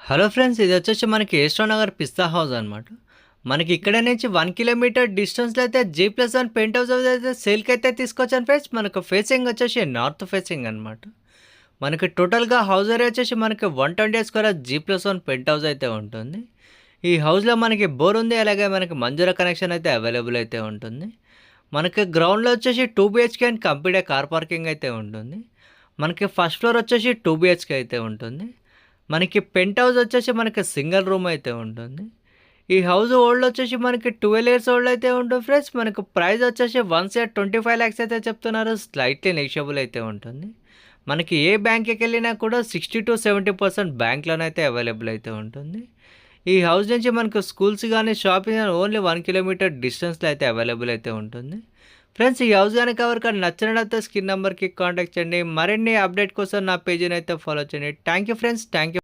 Hello friends, ఇది వచ్చేసి మనకి ఏస్ట్రో నగర్ పిస్తా హౌస్ అనమాట. మనకి ఇక్కడ నుంచి 1 కిలోమీటర్ డిస్టెన్స్లో అయితే G+1 పెంట్ హౌస్ అయితే సేల్కి అయితే తీసుకొచ్చాను ఫ్రెండ్స్. మనకు ఫేసింగ్ వచ్చేసి నార్త్ ఫేసింగ్ అనమాట. మనకి టోటల్గా హౌస్ ఏరియా వచ్చేసి మనకి 120 స్క్వేర్ G+1 పెంట్ హౌస్ అయితే ఉంటుంది. ఈ హౌస్లో మనకి బోర్ ఉంది, అలాగే మనకి మంజూరా కనెక్షన్ అయితే అవైలబుల్ అయితే ఉంటుంది. మనకి గ్రౌండ్లో వచ్చేసి 2 BHK and complete car parking అయితే ఉంటుంది. మనకి ఫస్ట్ ఫ్లోర్ వచ్చేసి 2 BHK అయితే ఉంటుంది. మనకి పెంట్ హౌస్ వచ్చేసి మనకి సింగిల్ రూమ్ అయితే ఉంటుంది. ఈ హౌస్ ఓల్డ్ వచ్చేసి మనకి 12 ఇయర్స్ ఓల్డ్ అయితే ఉంటుంది ఫ్రెండ్స్. మనకు ప్రైస్ వచ్చేసి 1,25 lakhs అయితే చెప్తున్నారు. స్లైట్లీ నెగిషియబుల్ అయితే ఉంటుంది. మనకి ఏ బ్యాంక్కి వెళ్ళినా కూడా 60-70% బ్యాంక్ లోన్ అయితే అవైలబుల్ అయితే ఉంటుంది. ఈ హౌస్ నుంచి మనకు స్కూల్స్ కానీ షాపింగ్ కానీ ఓన్లీ 1 కిలోమీటర్ డిస్టెన్స్లో అయితే అవైలబుల్ అయితే ఉంటుంది. ఫ్రెండ్స్, ఈ హౌస్ కనుక ఎవరికైనా నచ్చినట్లయితే స్క్రీన్ నెంబర్కి కాంటాక్ట్ చేయండి. మరిన్ని అప్డేట్ కోసం నా పేజీని అయితే ఫాలో చేయండి. Thank you friends, thank you.